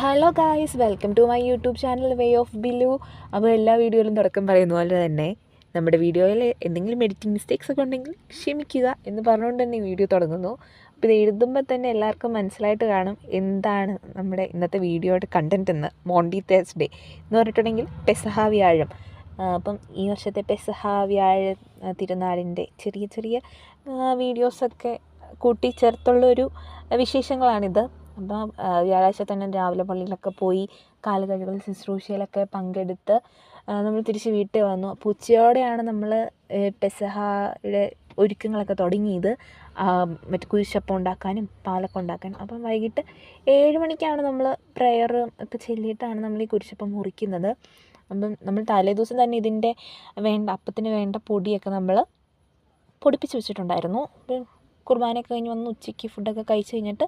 Hello guys, welcome to my YouTube channel way of Bilu. അപ്പോൾ എല്ലാ വീഡിയോയിലും തുടക്കം പറയുന്ന പോലെ തന്നെ നമ്മുടെ വീഡിയോയിൽ എന്തെങ്കിലും എഡിറ്റിംഗ് മിസ്റ്റേക്സ് ഒക്കെ ഉണ്ടെങ്കിൽ ക്ഷമിക്കുക എന്ന് പറഞ്ഞുകൊണ്ട് തന്നെ വീഡിയോ തുടങ്ങുന്നു. അപ്പോൾ ഇത് എഴുതുമ്പോൾ തന്നെ എല്ലാവർക്കും മനസ്സിലായിട്ട് കാണും എന്താണ് നമ്മുടെ ഇന്നത്തെ വീഡിയോയുടെ കണ്ടൻറ്റ് എന്ന്. മോണ്ടി തേഴ്സ്ഡേ എന്ന് പറഞ്ഞിട്ടുണ്ടെങ്കിൽ പെസഹ വ്യാഴം. അപ്പം ഈ വർഷത്തെ പെസഹ വ്യാഴ തിരുനാളിൻ്റെ ചെറിയ ചെറിയ വീഡിയോസൊക്കെ കൂട്ടിച്ചേർത്തുള്ളൊരു വിശേഷങ്ങളാണിത്. അപ്പം വ്യാഴാഴ്ച തന്നെ രാവിലെ പള്ളിയിലൊക്കെ പോയി കാലുകഴുകൽ ശുശ്രൂഷയിലൊക്കെ പങ്കെടുത്ത് നമ്മൾ തിരിച്ച് വീട്ടിൽ വന്നു. അപ്പോൾ ഉച്ചയോടെയാണ് നമ്മൾ പെസഹയുടെ ഒരുക്കങ്ങളൊക്കെ തുടങ്ങിയത്. മറ്റു കുരിശപ്പം ഉണ്ടാക്കാനും പാലൊക്കെ ഉണ്ടാക്കാനും. അപ്പം വൈകിട്ട് 7 മണിക്കാണ് നമ്മൾ പ്രെയർ ഒക്കെ ചൊല്ലിയിട്ടാണ് നമ്മൾ ഈ കുരിശപ്പം മുറിക്കുന്നത്. അപ്പം നമ്മൾ തലേദിവസം തന്നെ ഇതിൻ്റെ അപ്പത്തിന് വേണ്ട പൊടിയൊക്കെ നമ്മൾ പൊടിപ്പിച്ച് വെച്ചിട്ടുണ്ടായിരുന്നു. അപ്പം കുർബാനയൊക്കെ കഴിഞ്ഞ് വന്ന് ഉച്ചയ്ക്ക് ഫുഡൊക്കെ കഴിച്ച് കഴിഞ്ഞിട്ട്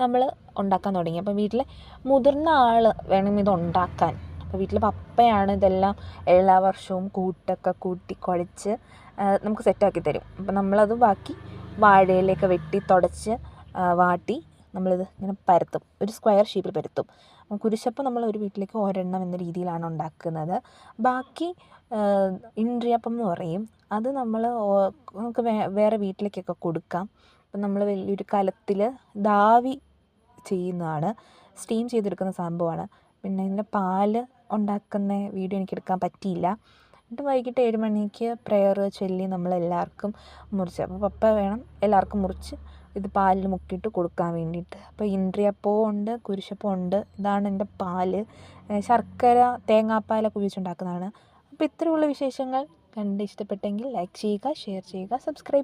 നമ്മൾ ഉണ്ടാക്കാൻ തുടങ്ങി. അപ്പോൾ വീട്ടിലെ മുതിർന്ന ആൾ വേണം ഇത് ഉണ്ടാക്കാൻ. അപ്പോൾ വീട്ടിൽ പപ്പയാണ് ഇതെല്ലാം എല്ലാ വർഷവും കൂട്ടൊക്കെ കൂട്ടി കുഴച്ച് നമുക്ക് സെറ്റാക്കി തരും. അപ്പോൾ നമ്മളത് ബാക്കി വാഴയിലൊക്കെ വെട്ടി തുടച്ച് വാട്ടി നമ്മളിത് ഇങ്ങനെ പരത്തും, ഒരു സ്ക്വയർ ഷേപ്പിൽ പരത്തും. കുരിശപ്പം നമ്മൾ ഒരു വീട്ടിലേക്ക് ഒരെണ്ണം എന്ന രീതിയിലാണ് ഉണ്ടാക്കുന്നത്. ബാക്കി ഇൻട്രിയപ്പം എന്ന് പറയും, അത് നമുക്ക് വേറെ വീട്ടിലേക്കൊക്കെ കൊടുക്കാം. അപ്പം നമ്മൾ വലിയൊരു കലത്തിൽ ദാവി ചെയ്യുന്നതാണ്, സ്റ്റീം ചെയ്തെടുക്കുന്ന സംഭവമാണ്. പിന്നെ ഇതിൻ്റെ പാല് ഉണ്ടാക്കുന്ന വീഡിയോ എനിക്കെടുക്കാൻ പറ്റിയില്ല. എന്നിട്ട് വൈകിട്ട് 7 മണിക്ക് പ്രെയർ ചൊല്ലി നമ്മളെല്ലാവർക്കും മുറിച്ച്, അപ്പോൾ പപ്പ വേണം എല്ലാവർക്കും മുറിച്ച് ഇത് പാലിൽ മുക്കിയിട്ട് കൊടുക്കാൻ വേണ്ടിയിട്ട്. അപ്പോൾ ഇൻട്രിയപ്പവും ഉണ്ട്, കുരിശപ്പവും ഉണ്ട്. ഇതാണ് എൻ്റെ പാല്, ശർക്കര തേങ്ങാപ്പാലൊക്കെ ഉപയോഗിച്ചുണ്ടാക്കുന്നതാണ്. അപ്പോൾ ഇത്രയുള്ള വിശേഷങ്ങൾ കണ്ട് ഇഷ്ടപ്പെട്ടെങ്കിൽ ലൈക്ക് ചെയ്യുക, ഷെയർ ചെയ്യുക, സബ്സ്ക്രൈബ്